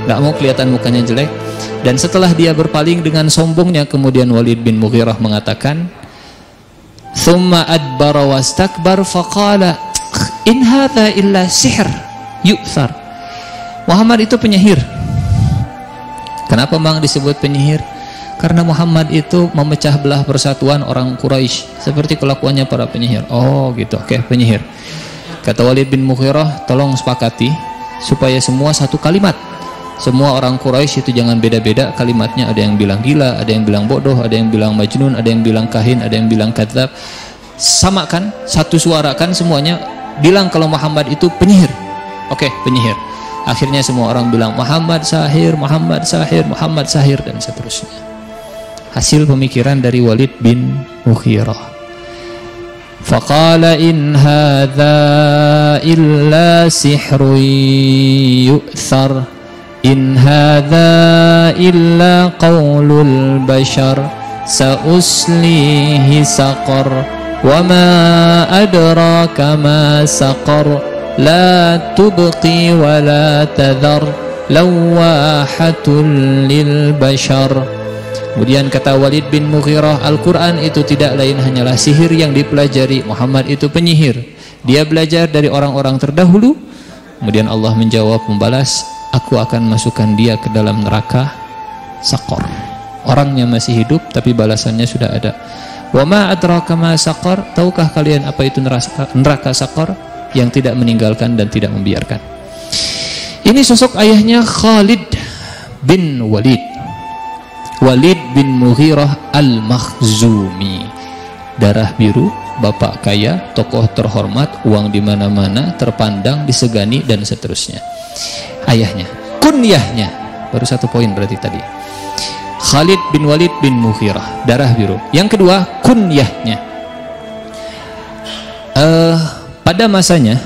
Nggak mau kelihatan mukanya jelek. Dan setelah dia berpaling dengan sombongnya, kemudian Walid bin Mughirah mengatakan, thumma adbara wastakbar faqala in hadza illa sihr yu'thar. Muhammad itu penyihir. Kenapa bang disebut penyihir? Karena Muhammad itu memecah belah persatuan orang Quraisy seperti kelakuannya para penyihir. Oh gitu, oke, penyihir. Kata Walid bin Mughirah, tolong sepakati supaya semua satu kalimat. Semua orang Quraisy itu jangan beda-beda kalimatnya. Ada yang bilang gila, ada yang bilang bodoh, ada yang bilang majnun, ada yang bilang kahin, ada yang bilang kadzab. Samakan, satu suarakan semuanya, bilang kalau Muhammad itu penyihir. Oke, penyihir. Akhirnya semua orang bilang Muhammad sahir, Muhammad sahir, Muhammad sahir, dan seterusnya. Hasil pemikiran dari Walid bin Mughirah. Faqala in hadza illa sihrun yu'thar in hadza illa qaulul bashar sauslihi saqar wa ma adraka ma saqar la tubqi wa la tadhar lawahatul lil bashar. Kemudian kata Walid bin Mughirah, Al-Quran itu tidak lain hanyalah sihir yang dipelajari. Muhammad itu penyihir, dia belajar dari orang-orang terdahulu. Kemudian Allah menjawab, membalas, aku akan masukkan dia ke dalam neraka Saqar. Orangnya masih hidup tapi balasannya sudah ada. Wa ma adraka ma saqar, tahukah kalian apa itu neraka Saqar? Yang tidak meninggalkan dan tidak membiarkan. Ini sosok ayahnya Khalid bin Walid, Walid bin Mughirah al-Makhzumi. Darah biru, bapak kaya, tokoh terhormat, uang di mana-mana, terpandang, disegani, dan seterusnya. Ayahnya, kunyahnya, baru 1 poin berarti tadi. Khalid bin Walid bin Mughirah, darah biru. Yang kedua, kunyahnya. Pada masanya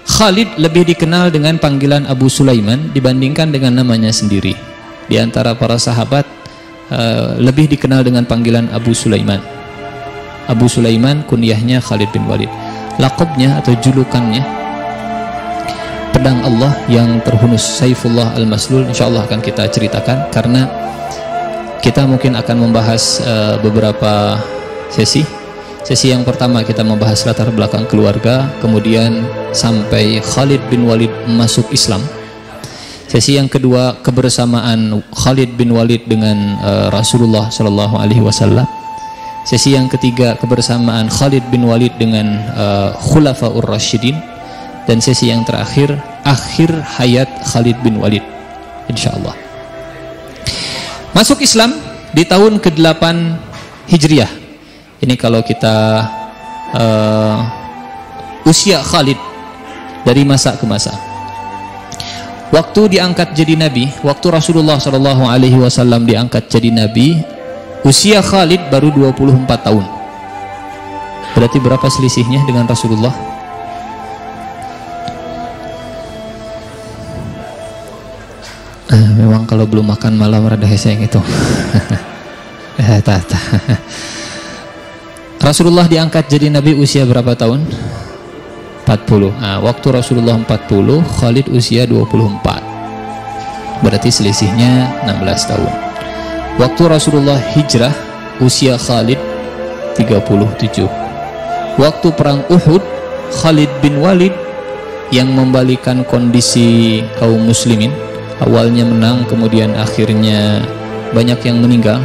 Khalid lebih dikenal dengan panggilan Abu Sulaiman dibandingkan dengan namanya sendiri. Di antara para sahabat lebih dikenal dengan panggilan Abu Sulaiman. Abu Sulaiman, kunyahnya Khalid bin Walid. Laqabnya atau julukannya pedang Allah yang terhunus, Saifullah al-Maslul. Insyaallah akan kita ceritakan karena kita mungkin akan membahas beberapa sesi. Sesi yang pertama kita membahas latar belakang keluarga, kemudian sampai Khalid bin Walid masuk Islam. Sesi yang kedua, kebersamaan Khalid bin Walid dengan Rasulullah Shallallahu Alaihi Wasallam. Sesi yang ketiga, kebersamaan Khalid bin Walid dengan Khulafaur Rasyidin. Dan sesi yang terakhir, akhir hayat Khalid bin Walid, insyaallah. Masuk Islam di tahun ke-8 Hijriah. Ini kalau kita usia Khalid dari masa ke masa. Waktu diangkat jadi nabi, waktu Rasulullah Shallallahu Alaihi Wasallam diangkat jadi nabi, usia Khalid baru 24 tahun. Berarti berapa selisihnya dengan Rasulullah? Memang kalau belum makan malam rada hese yang itu. Rasulullah diangkat jadi nabi usia berapa tahun? 40. Nah, waktu Rasulullah 40, Khalid usia 24. Berarti selisihnya 16 tahun. Waktu Rasulullah hijrah, usia Khalid 37. Waktu perang Uhud, Khalid bin Walid yang membalikan kondisi kaum muslimin. Awalnya menang, kemudian akhirnya banyak yang meninggal.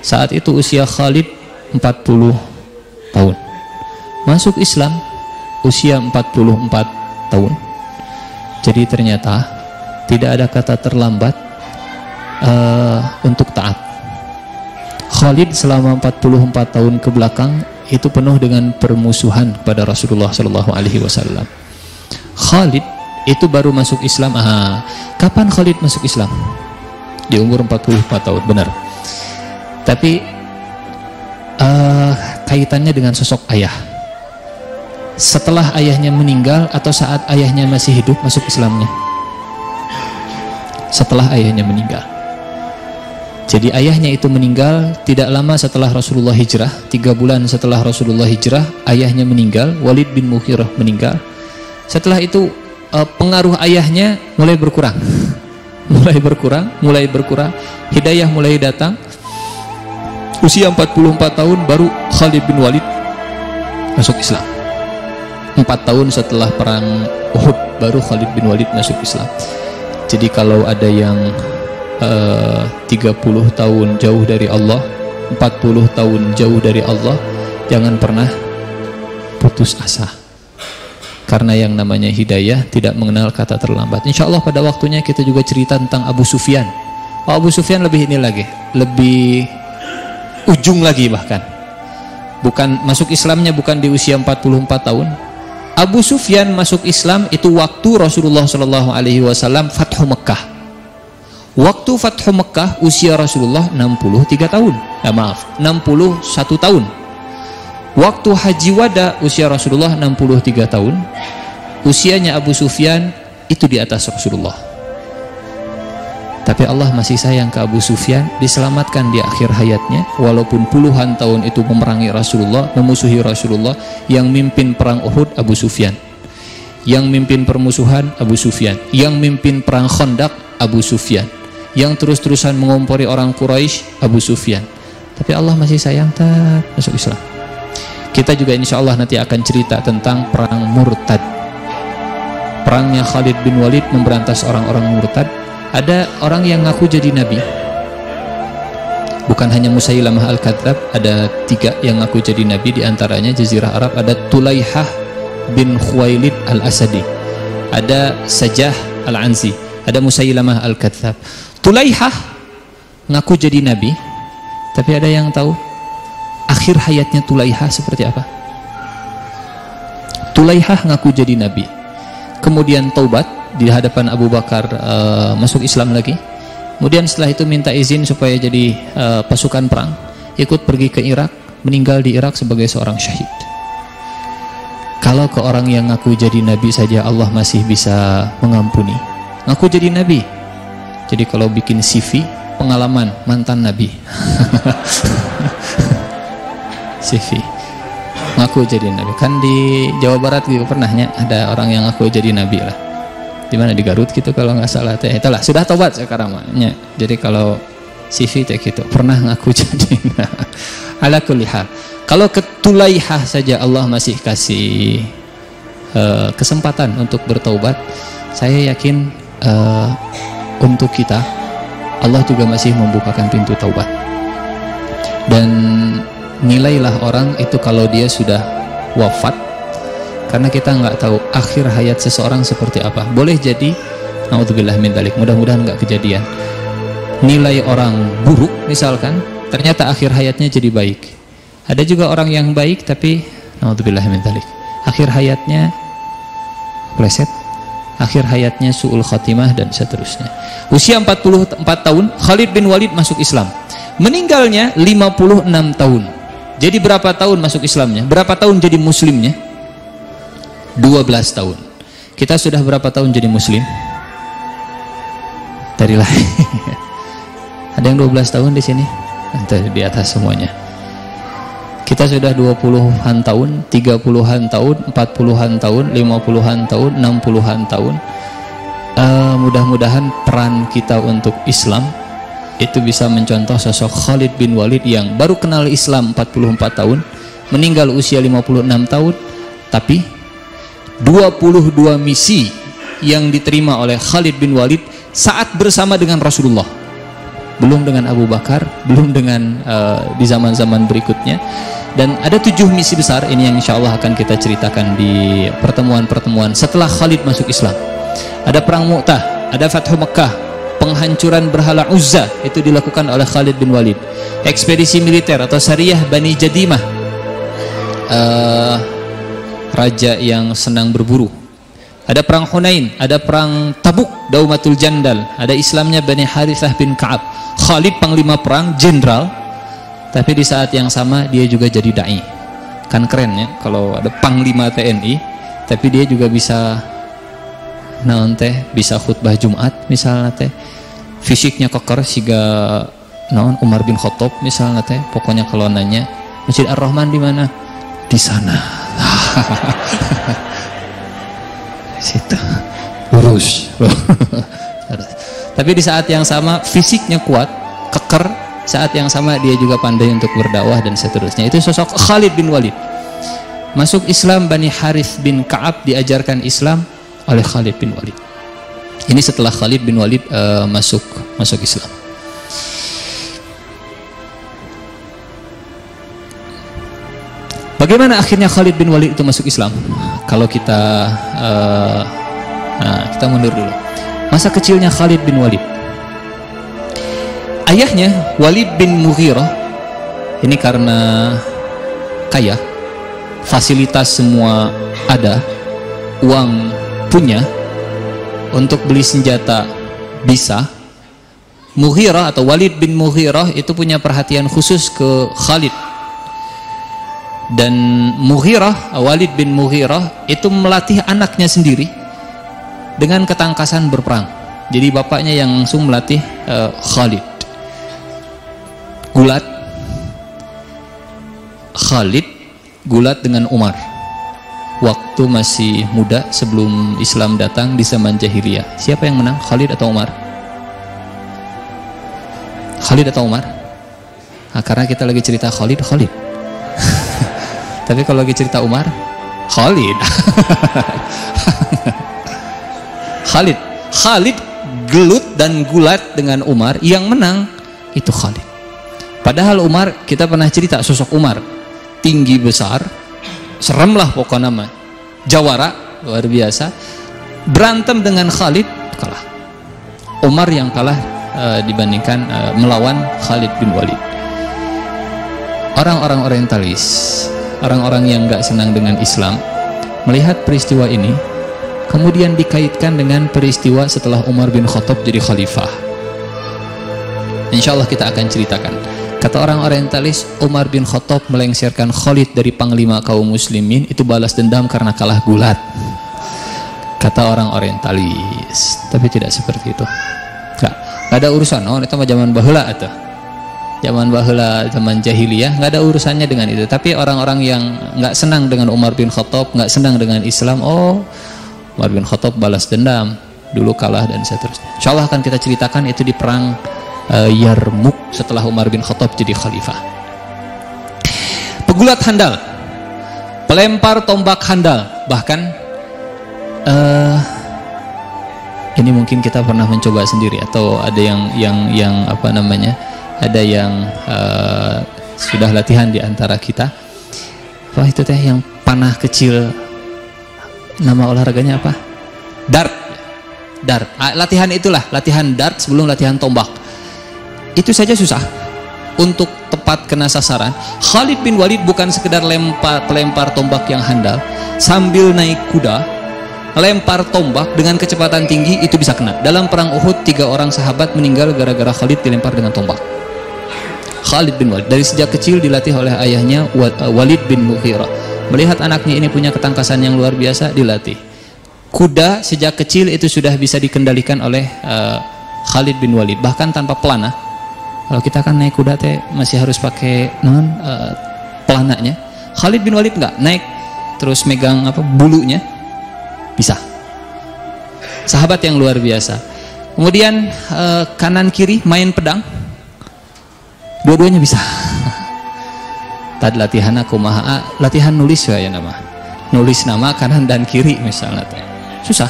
Saat itu usia Khalid 40 tahun. Masuk Islam usia 44 tahun. Jadi ternyata tidak ada kata terlambat untuk taat. Khalid selama 44 tahun ke belakang itu penuh dengan permusuhan pada Rasulullah Shallallahu Alaihi Wasallam. Khalid itu baru masuk Islam. Kapan Khalid masuk Islam? Di umur 44 tahun, benar. Tapi kaitannya dengan sosok ayah. Setelah ayahnya meninggal atau saat ayahnya masih hidup masuk Islamnya? Setelah ayahnya meninggal. Jadi ayahnya itu meninggal tidak lama setelah Rasulullah hijrah. 3 bulan setelah Rasulullah hijrah, ayahnya meninggal. Walid bin Mughirah meninggal. Setelah itu pengaruh ayahnya mulai berkurang. mulai berkurang. Hidayah mulai datang. Usia 44 tahun baru Khalid bin Walid masuk Islam. 4 tahun setelah perang Uhud baru Khalid bin Walid masuk Islam. Jadi kalau ada yang 30 tahun jauh dari Allah, 40 tahun jauh dari Allah, jangan pernah putus asa. Karena yang namanya hidayah tidak mengenal kata terlambat. Insya Allah pada waktunya kita juga cerita tentang Abu Sufyan. Abu Sufyan lebih ini lagi, lebih ujung lagi bahkan. Bukan masuk Islamnya bukan di usia 44 tahun. Abu Sufyan masuk Islam itu waktu Rasulullah Shallallahu Alaihi Wasallam Fathu Mekah. Waktu Fathu Mekah usia Rasulullah 63 tahun. 61 tahun. Waktu Haji Wada usia Rasulullah 63 tahun. Usianya Abu Sufyan itu di atas Rasulullah. Tapi Allah masih sayang ke Abu Sufyan, diselamatkan di akhir hayatnya, walaupun puluhan tahun itu memerangi Rasulullah, memusuhi Rasulullah. Yang mimpin perang Uhud Abu Sufyan, yang mimpin permusuhan Abu Sufyan, yang mimpin perang Khandaq Abu Sufyan, yang terus-terusan mengompori orang Quraisy Abu Sufyan. Tapi Allah masih sayang, tak masuk Islam. Kita juga insya Allah nanti akan cerita tentang perang murtad, perangnya Khalid bin Walid memberantas orang-orang murtad. Ada orang yang ngaku jadi nabi, bukan hanya Musailamah al-Kadzab, ada 3 yang ngaku jadi nabi. Di antaranya Jazirah Arab ada Tulaihah bin Khuwailid al-Asadi, ada Sajah al-Anzi, ada Musailamah al-Kadzab. Tulaihah ngaku jadi nabi, tapi ada yang tahu akhir hayatnya Tulaihah seperti apa? Tulaihah ngaku jadi nabi, kemudian taubat di hadapan Abu Bakar, masuk Islam lagi. Kemudian setelah itu minta izin supaya jadi pasukan perang, ikut pergi ke Irak, meninggal di Irak sebagai seorang syahid. Kalau ke orang yang ngaku jadi nabi saja Allah masih bisa mengampuni, ngaku jadi nabi. Jadi kalau bikin CV, pengalaman mantan nabi CV, ngaku jadi nabi. Kan di Jawa Barat juga pernahnya ada orang yang ngaku jadi nabi lah. Di mana, di Garut gitu kalau nggak salah teh. Itulah sudah tobat sekarang maknya. Jadi kalau CV teh gitu pernah ngaku jadi ala kulli hal. Kalau ke Tulaihah saja Allah masih kasih kesempatan untuk bertaubat, saya yakin untuk kita Allah juga masih membukakan pintu taubat. Dan nilailah orang itu kalau dia sudah wafat, karena kita nggak tahu akhir hayat seseorang seperti apa. Boleh jadi, naudzubillah min dzalik, mudah-mudahan nggak kejadian, nilai orang buruk misalkan, ternyata akhir hayatnya jadi baik. Ada juga orang yang baik tapi naudzubillah min dzalik, akhir hayatnya pleset, akhir hayatnya su'ul khatimah dan seterusnya. Usia 44 tahun Khalid bin Walid masuk Islam, meninggalnya 56 tahun. Jadi berapa tahun masuk Islamnya? Berapa tahun jadi muslimnya? 12 tahun. Kita sudah berapa tahun jadi muslim? Dari lahir. Ada yang 12 tahun di sini? Nanti di atas semuanya. Kita sudah 20-an tahun, 30-an tahun, 40-an tahun, 50-an tahun, 60-an tahun. Mudah-mudahan peran kita untuk Islam itu bisa mencontoh sosok Khalid bin Walid yang baru kenal Islam 44 tahun, meninggal usia 56 tahun, tapi 22 misi yang diterima oleh Khalid bin Walid saat bersama dengan Rasulullah, belum dengan Abu Bakar, belum dengan di zaman-zaman berikutnya. Dan ada 7 misi besar ini yang insya Allah akan kita ceritakan di pertemuan-pertemuan setelah Khalid masuk Islam. Ada perang Mu'tah, ada Fathu Mekah, penghancuran berhala Uzza itu dilakukan oleh Khalid bin Walid. Ekspedisi militer atau Sariyah Bani Jadimah, raja yang senang berburu. Ada perang Hunain, ada perang Tabuk, Daumatul Jandal, ada Islamnya Bani Harithah bin Ka'ab. Khalid panglima perang, jenderal, tapi di saat yang sama dia juga jadi dai. Kan keren ya kalau ada panglima TNI tapi dia juga bisa naon teh, bisa khutbah Jumat misalnya teh, fisiknya keker siga naon Umar bin Khattab misalnya teh. Pokoknya kalau nanya Masjid Ar-Rahman di mana? Di sana. Situ lurus. Tapi di saat yang sama fisiknya kuat, keker, saat yang sama dia juga pandai untuk berdakwah dan seterusnya. Itu sosok Khalid bin Walid. Masuk Islam Bani Harith bin Ka'ab, diajarkan Islam oleh Khalid bin Walid. Ini setelah Khalid bin Walid masuk Islam. Bagaimana akhirnya Khalid bin Walid itu masuk Islam? Kalau kita kita mundur dulu. Masa kecilnya Khalid bin Walid. Ayahnya Walid bin Mughirah ini karena kaya, fasilitas semua ada, uang punya, untuk beli senjata bisa. Mughirah atau Walid bin Mughirah itu punya perhatian khusus ke Khalid. Dan Mughirah, Walid bin Mughirah itu melatih anaknya sendiri dengan ketangkasan berperang. Jadi bapaknya yang langsung melatih Khalid. Khalid gulat dengan Umar waktu masih muda sebelum Islam datang di zaman jahiliyah. Siapa yang menang, Khalid atau Umar? Khalid atau Umar? Nah, karena kita lagi cerita Khalid tapi kalau lagi cerita Umar, Khalid Khalid gelut dan gulat dengan Umar, yang menang itu Khalid. Padahal Umar, kita pernah cerita sosok Umar, tinggi besar, serem lah pokoknya nama, jawara luar biasa. Berantem dengan Khalid, kalah. Umar yang kalah dibandingkan melawan Khalid bin Walid. Orang-orang orientalis, orang-orang yang gak senang dengan Islam, melihat peristiwa ini kemudian dikaitkan dengan peristiwa setelah Umar bin Khattab jadi khalifah. Insya Allah kita akan ceritakan. Kata orang orientalis, Umar bin Khattab melengsarkan Khalid dari panglima kaum muslimin itu balas dendam karena kalah gulat. Kata orang orientalis. Tapi tidak seperti itu. Gak ada urusan. Oh, itu mah zaman baheula atau zaman baheula, zaman jahiliyah, nggak ada urusannya dengan itu. Tapi orang-orang yang nggak senang dengan Umar bin Khattab, nggak senang dengan Islam, oh, Umar bin Khattab balas dendam, dulu kalah dan seterusnya. Insya Allah akan kita ceritakan itu di perang Yarmuk setelah Umar bin Khattab jadi khalifah. Pegulat handal, pelempar tombak handal, bahkan ini mungkin kita pernah mencoba sendiri atau ada yang apa namanya, ada yang sudah latihan di antara kita. Wah, itu teh yang panah kecil, nama olahraganya apa? Dart. Latihan itulah, latihan dart sebelum latihan tombak. Itu saja susah untuk tepat kena sasaran. Khalid bin Walid bukan sekedar pelempar tombak yang handal, sambil naik kuda lempar tombak dengan kecepatan tinggi, itu bisa kena. Dalam perang Uhud 3 orang sahabat meninggal gara-gara Khalid dilempar dengan tombak. Khalid bin Walid dari sejak kecil dilatih oleh ayahnya Walid bin Mughirah. Melihat anaknya ini punya ketangkasan yang luar biasa, dilatih. Kuda sejak kecil itu sudah bisa dikendalikan oleh Khalid bin Walid, bahkan tanpa pelana. Kalau kita kan naik kuda teh masih harus pakai pelananya. Khalid bin Walid enggak, naik terus megang bulunya, bisa. Sahabat yang luar biasa. Kemudian kanan kiri main pedang, dua-duanya bisa. Tadi latihan aku latihan nulis ya nama, nulis nama kanan dan kiri misalnya, susah.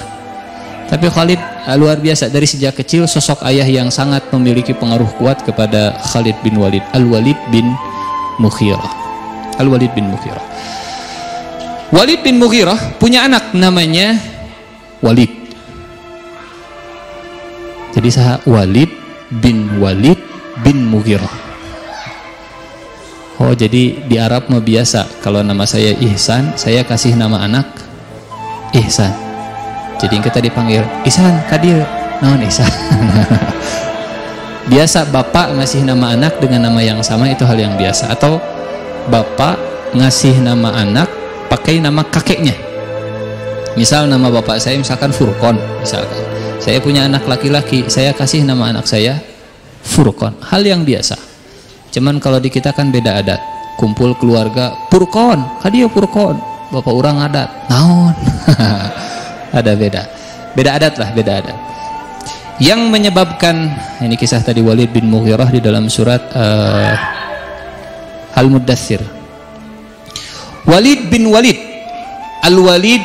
Tapi Khalid luar biasa, dari sejak kecil sosok ayah yang sangat memiliki pengaruh kuat kepada Khalid bin Walid, Al-Walid bin Mughirah. Al-Walid bin Mughirah. Walid bin Mughirah punya anak namanya Walid. Jadi saya Walid bin Mughirah. Oh, jadi di Arab mah biasa kalau nama saya Ihsan, saya kasih nama anak Ihsan. Jadi kita dipanggil Ihsan, kadir, naon Ihsan. Biasa bapak ngasih nama anak dengan nama yang sama, itu hal yang biasa. Atau bapak ngasih nama anak pakai nama kakeknya. Misal nama bapak saya misalkan Furqon, misalkan. Saya punya anak laki-laki, saya kasih nama anak saya Furqon. Hal yang biasa. Cuman kalau di kita kan beda adat. Kumpul keluarga, Furqon, kadia Furqon. Bapak orang adat, naon. Ada beda adat lah, beda adat. Yang menyebabkan ini kisah tadi Walid bin Mughirah di dalam surat Al-Muddathir. Walid bin Walid, Al-Walid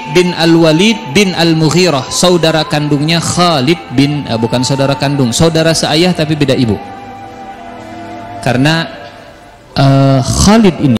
bin Al-Mughirah, saudara kandungnya Khalid bin bukan saudara kandung, saudara seayah tapi beda ibu. Karena Khalid ini